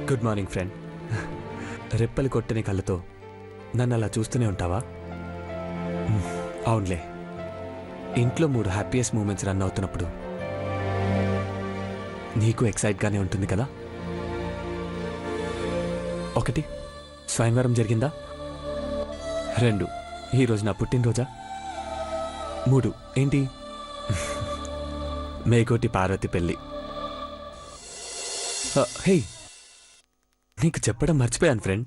Good morning friend. రెప్పలు కొట్టని కళ్ళతో నన్ను అలా చూస్తూనే ఉంటావా? అవునులే, ఇంట్లో 3 హ్యాపీయెస్ట్ మూమెంట్స్ రన్ అవుతున్నప్పుడు నీకు ఎక్సైట్గానే ఉంటుంది కదా. 1 స్వయంవరం జరిగిందా? 2 ఈరోజు నా పుట్టినరోజా? 3 ఏంటి మేకోటి పార్వతి పెళ్ళి. హే, నీకు చెప్పడం మర్చిపోయాను ఫ్రెండ్.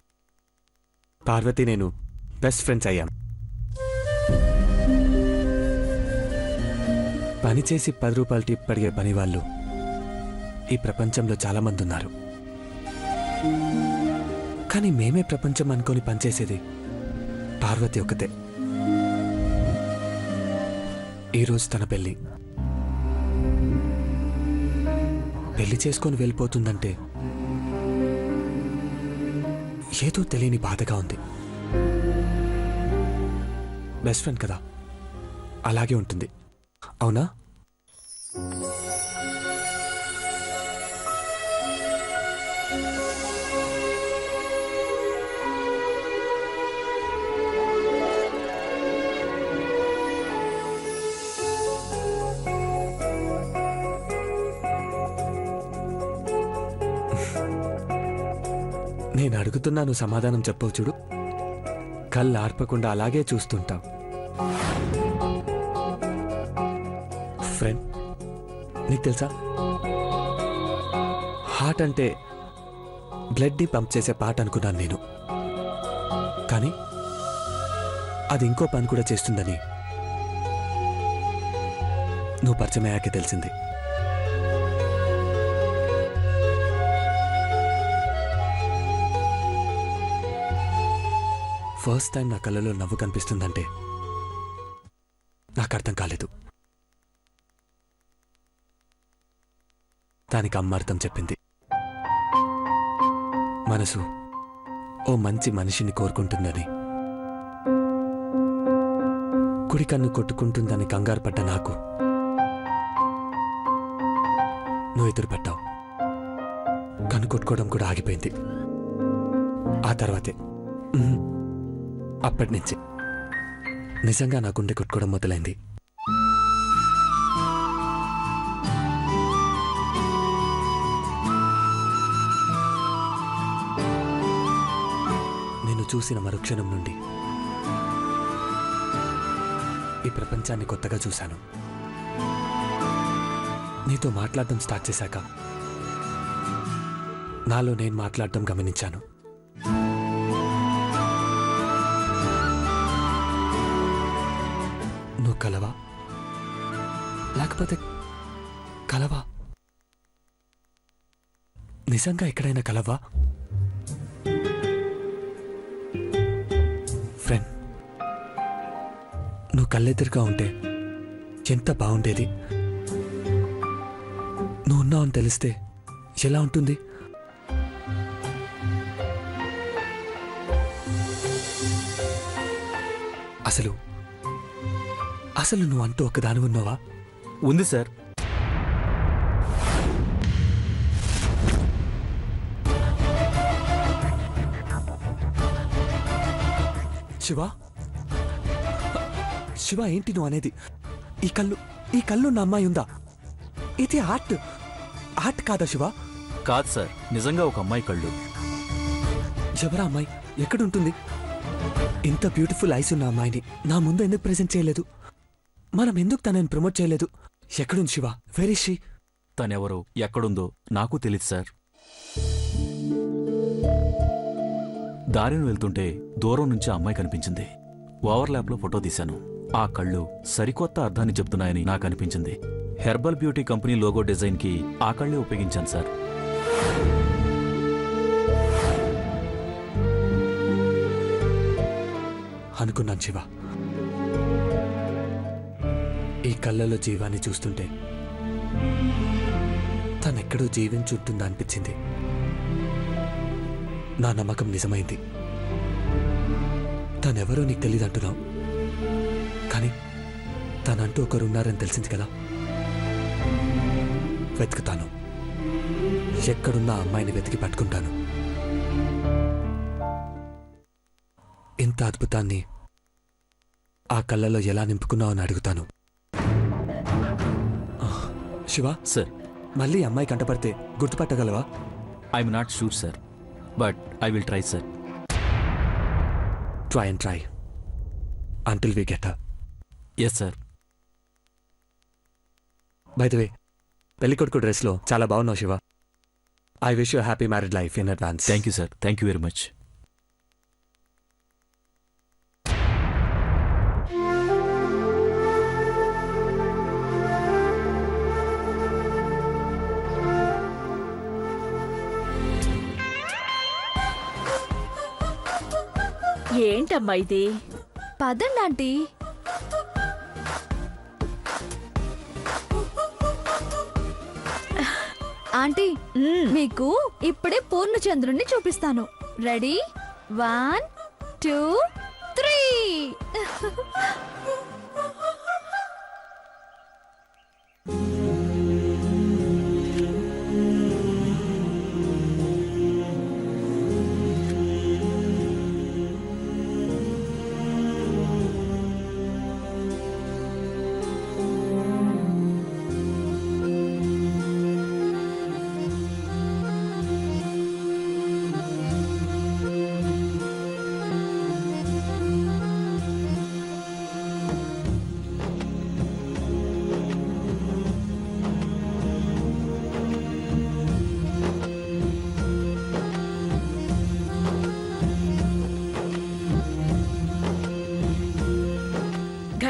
పార్వతి నేను బెస్ట్ ఫ్రెండ్స్ అయ్యాం. పని చేసి 10 రూపాయలు టిప్ అడిగే పని వాళ్ళు ఈ ప్రపంచంలో చాలామంది ఉన్నారు. కానీ మేమే ప్రపంచం అనుకొని పనిచేసేది పార్వతి ఒక్కతే. ఈరోజు తన పెళ్ళి చేసుకొని వెళ్ళిపోతుందంటే ఏదో తెలియని బాధగా ఉంది. బెస్ట్ ఫ్రెండ్ కదా, అలాగే ఉంటుంది. అవునా? నేను అడుగుతున్నాను, సమాధానం చెప్పవు చూడు. కళ్ళు ఆర్పకుండా అలాగే చూస్తుంటావు. ఫ్రెండ్, నీకు తెలుసా, హార్ట్ అంటే బ్లడ్ని పంప్ చేసే పార్ట్ అనుకున్నాను నేను. కానీ అది ఇంకో పని కూడా చేస్తుందని నువ్వు పరిచయం అయ్యాకే తెలిసింది. ఫస్ట్ టైం నా కళ్ళలో నవ్వు కనిపిస్తుందంటే నాకు అర్థం కాలేదు. దానికి అమ్మ అర్థం చెప్పింది. మనసు ఓ మంచి మనిషిని కోరుకుంటుందని, కుడి కన్ను కొట్టుకుంటుందని కంగారు పడ్డ నాకు నువ్వు ఎదురు పడ్డావు. కన్ను కొట్టుకోవడం కూడా ఆగిపోయింది. ఆ తర్వాతే అప్పటి నుంచి నిజంగా నా గుండె కొట్టుకోవడం మొదలైంది. నేను చూసిన మరుక్షణం నుండి ఈ ప్రపంచాన్ని కొత్తగా చూశాను. నీతో మాట్లాడడం స్టార్ట్ చేశాక నాలో నేను మాట్లాడడం గమనించాను. నువ్వు కలవా లేకపోతే కలవా? నిజంగా ఎక్కడైనా కలవా? ఫ్రెండ్, నువ్వు కళ్ళెదురుగా ఉంటే ఎంత బాగుండేది. నువ్వు ఉన్నావని తెలిస్తే ఎలా ఉంటుంది? అసలు నువ్వు అంటూ ఒకదాని ఉన్నావా? ఉంది సార్. శివ, శివ, ఏంటి నువ్వు అనేది? ఈ కళ్ళు నా అమ్మాయి ఉందా? ఇది ఆర్ట్ కాదా శివ? కాదు సార్, నిజంగా ఒక అమ్మాయి కళ్ళు. ఎవరా అమ్మాయి? ఎక్కడుంటుంది? ఇంత బ్యూటిఫుల్ ఐస్ ఉన్న అమ్మాయిని నా ముందు ఎందుకు ప్రెజెంట్ చేయలేదు? మనం ఎందుకు తనని ప్రమోట్ చేయలేదు? ఎక్కడుంది శివ? Where is she? తనెవరో ఎక్కడుందో నాకు తెలియదు సార్. దారిని వెళ్తుంటే దూరం నుంచి అమ్మాయి కనిపించింది. ఓవర్లాప్లో ఫోటో తీశాను. ఆ కళ్ళు సరికొత్త అర్థాన్ని చెప్తున్నాయని నాకు అనిపించింది. హెర్బల్ బ్యూటీ కంపెనీ లోగో డిజైన్కి ఆ కళ్ళే ఉపయోగించాను సార్. అనుకున్నాను శివ, ఈ కళ్ళలో జీవాన్ని చూస్తుంటే తనెక్కడో జీవించుంటుందా అనిపించింది. నా నమ్మకం నిజమైంది. తనెవరో నీకు తెలీదంటున్నావు, కానీ తనంటూ ఒకరున్నారని తెలిసింది కదా. వెతుకుతాను, ఎక్కడున్న అమ్మాయిని వెతికి పట్టుకుంటాను. ఇంత అద్భుతాన్ని ఆ కళ్ళలో ఎలా నింపుకున్నావు అని అడుగుతాను. శివ, సార్, మళ్ళీ అమ్మాయి కంటపడితే గుర్తుపట్టగలవా? I'm not sure sir, but I will try sir. Try and try until we get her. Yes sir. By the way, పెళ్ళికొడుకు డ్రెస్లో చాలా బాగున్నావు Shiva. I wish you happy married life in advance. Thank you sir, thank you very much. ఏంటమ్మా ఇది? పదండి aunty. Aunty, మీకు ఇప్పుడే పూర్ణచంద్రుణ్ణి చూపిస్తాను. రెడీ? 1 2 3.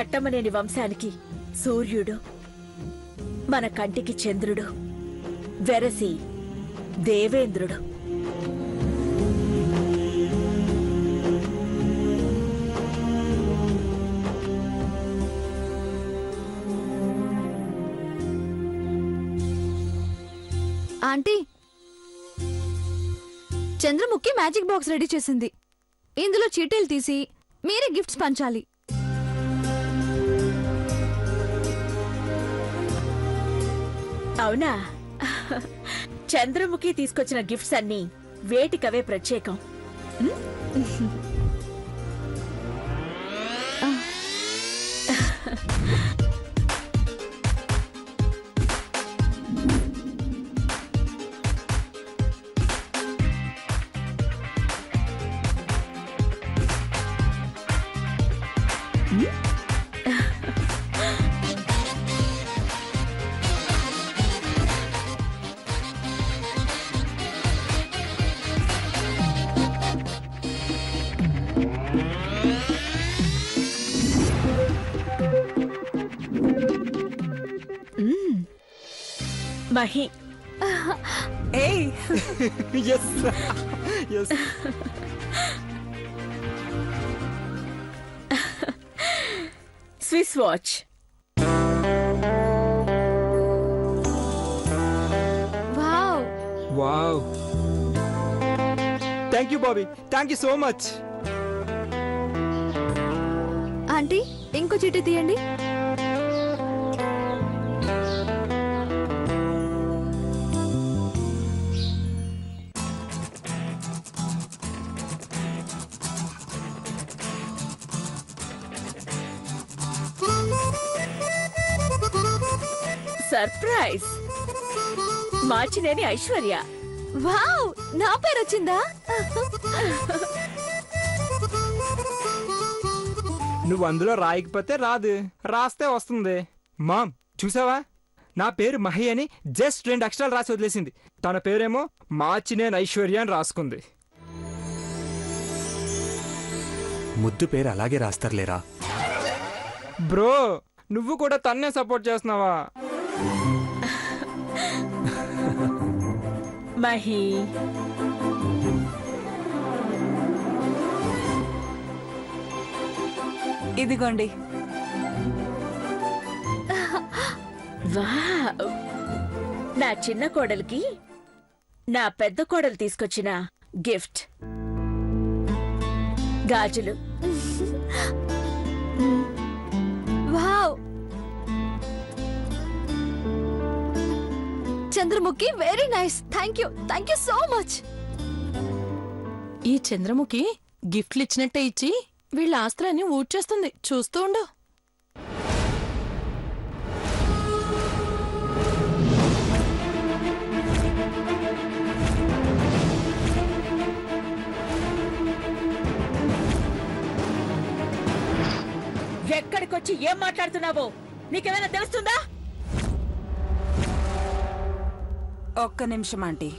ఘట్టమనేని వంశానికి సూర్యుడు, మన కంటికి చంద్రుడు, వెరసి దేవేంద్రుడు. Aunty, Chandramukhi magic box ready చేసింది. ఇందులో చీటీలు తీసి మీరే గిఫ్ట్స్ పంచాలి. అవునా? చంద్రముఖి తీసుకొచ్చిన గిఫ్ట్స్ అన్నీ వేటికవే ప్రత్యేకం. Mahi, Swiss watch. Wow, wow, thank you Bobby, thank you so much. Aunty, ఇంకో చీటీ తీయండి. సర్ప్రైజ్! మార్చినేని ఐశ్వర్య. వావ్, నా పేరు వచ్చిందా? నువ్వు అందులో రాయకపోతే రాదు, రాస్తే వస్తుంది. మామ్, చూసావా? నా పేరు మహి అని జస్ట్ 2 అక్షరాలు రాసి వదిలేసింది. తన పేరేమో మార్చినేని ఐశ్వర్య అని రాసుకుంది. ముద్దు పేరు అలాగే రాస్తారులేరా. బ్రో, నువ్వు కూడా తన్నే సపోర్ట్ చేస్తున్నావా? మహి, ఇదిగోండి. వావ్! నా చిన్న కోడలికి నా పెద్ద కోడలు తీసుకొచ్చిన గిఫ్ట్. గాజులు. Wow, Chandramukhi, very nice. Thank you so much. ఈ చంద్రముఖి గిఫ్ట్లు ఇచ్చినట్టే ఇచ్చి వీళ్ళ ఆస్త్రాన్ని ఊడ్చేస్తుంది, చూస్తూ ఉండు. ఎక్కడికొచ్చి ఏం మాట్లాడుతున్నావో నీకేమైనా తెలుస్తుందా? ఒక్క నిమిషం ఆంటీ.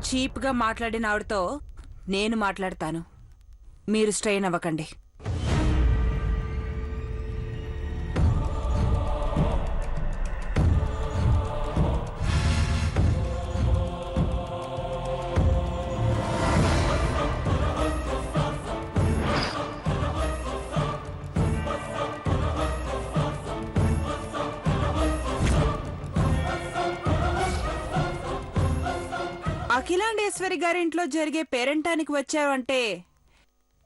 చీప్గా మాట్లాడిన ఆవిడతో నేను మాట్లాడతాను, మీరు స్ట్రెయిన్ అవ్వకండి. అఖిలాండేశ్వరి గారింట్లో జరిగే పేరెంటానికి వచ్చావంటే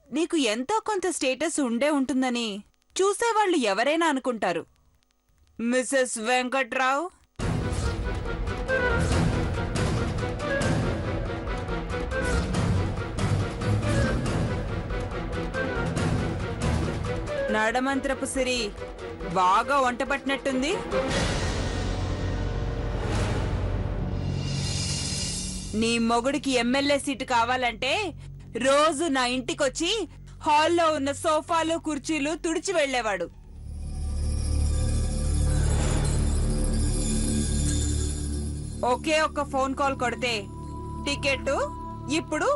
నీకు ఎంతో కొంత స్టేటస్ ఉండే ఉంటుందని చూసేవాళ్ళు ఎవరైనా అనుకుంటారు. మిసెస్ వెంకట్రావు, నడమంత్రపు సిరి బాగా వంట పట్టినట్టుంది. నీ మొగుడికి ఎమ్మెల్యే సీటు కావాలంటే రోజు నా ఇంటికొచ్చి హాల్లో ఉన్న సోఫాలు కుర్చీలు తుడిచి వెళ్లేవాడు. ఒకే ఒక్క ఫోన్ కాల్ కొడితే టికెట్ ఇప్పుడు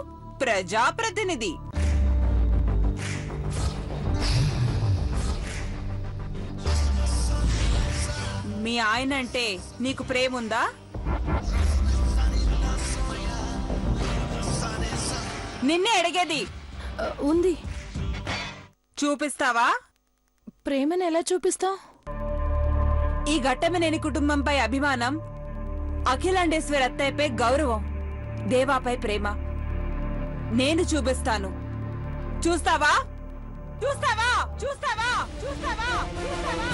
ప్రజాప్రతినిధి. మీ ఆయనంటే నీకు ప్రేముందా? నిన్నే అడిగేది. ఉంది. చూపిస్తావా? ప్రేమను ఎలా చూపిస్తావు? ఈ ఘట్టమనేని కుటుంబంపై అభిమానం, అఖిలాండేశ్వరి అత్తయ్యపై గౌరవం, దేవాపై ప్రేమ నేను చూపిస్తాను. చూస్తావా? చూస్తావా? చూస్తావా? చూస్తావా? చూస్తావా?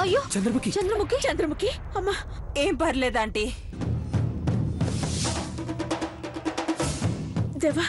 అయ్యో చంద్రముఖి చంద్రముఖి చంద్రముఖి అమ్మా, ఏం పర్లేదంటీ. దేవా,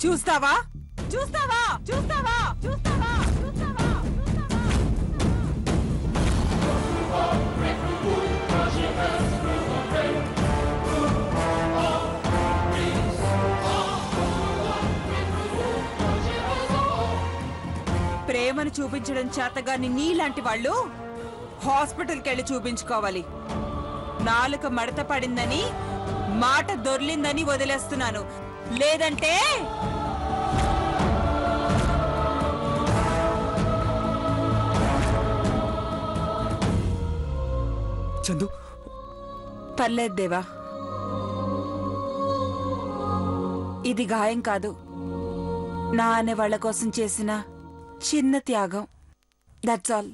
చూస్తావా చూస్తావా చూస్తావా చూస్తావా చూస్తావా ప్రేమను చూపించడం చేతగాని నీలాంటి వాళ్ళు హాస్పిటల్కి వెళ్ళి చూపించుకోవాలి. నాలుక మడత పడిందని, మాట దొర్లిందని వదిలేస్తున్నాను. లేదంటే చందు, పర్లేదు దేవా, ఇది గాయం కాదు, నా అనే వాళ్ళ కోసం చేసిన చిన్న త్యాగం. That's all.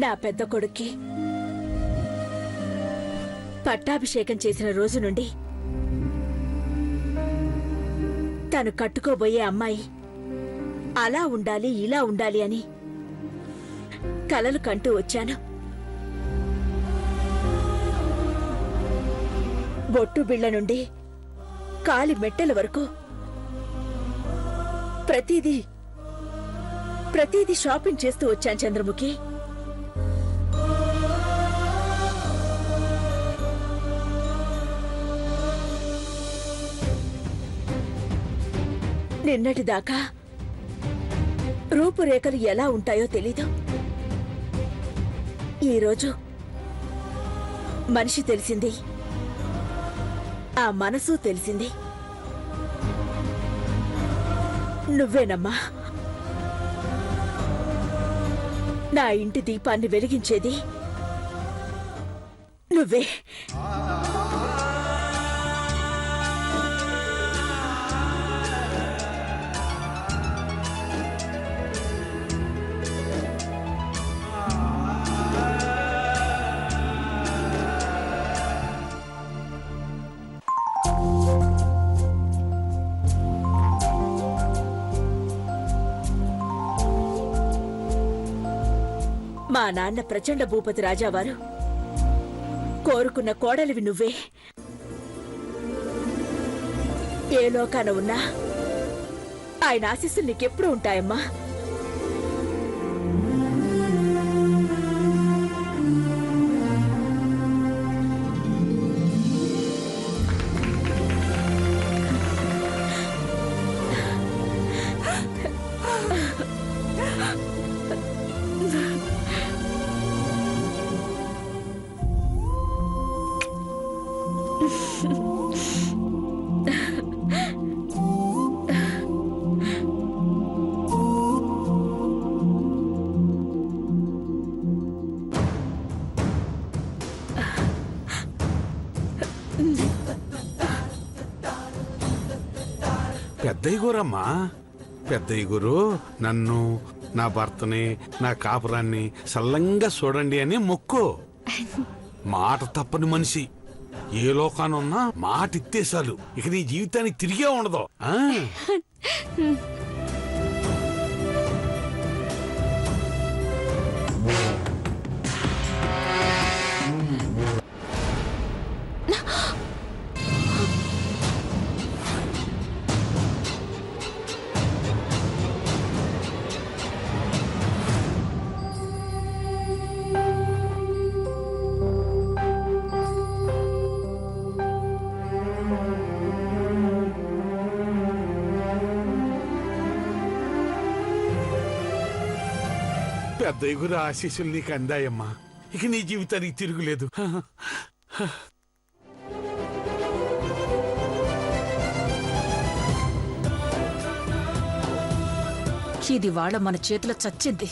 నా పెద్ద కొడుక్కి పట్టాభిషేకం చేసిన రోజు నుండి తను కట్టుకోబోయే అమ్మాయి అలా ఉండాలి, ఇలా ఉండాలి అని కలలు కంటూ వచ్చాను. బొట్టు బిళ్ళ నుండి కాలి మెట్టెల వరకు ప్రతిదీ షాపింగ్ చేస్తూ వచ్చాను చంద్రముఖి. నిన్నటిదాకా రూపురేఖలు ఎలా ఉంటాయో తెలీదు. ఈరోజు మనిషి తెలిసింది, ఆ మనసు తెలిసింది. నువ్వేనమ్మా నా ఇంటి దీపాన్ని వెలిగించేది, నువ్వే. మా నాన్న ప్రచండ భూపతి రాజావారు కోరుకున్న కోడలివి నువ్వే. ఏ లోకాన ఉన్నా ఆయన ఆశీస్సులు నీకెప్పుడు ఉంటాయమ్మా. పెద్దయ్య గారమ్మా, పెద్దయ్య గారు నన్ను, నా భర్తని, నా కాపురాన్ని సల్లంగా చూడండి అని మొక్కు. మాట తప్పని మనిషి ఏ లోకానున్నా మాట ఇత్తేసాలు, ఇక నీ జీవితానికి తిరిగే ఉండదు. పెద్దయ్య గారు ఆశీస్సులు నీకు అందాయమ్మా, ఇక నీ జీవితానికి తిరుగులేదు. ఇది వాళ్ళ మన చేతిలో చచ్చింది.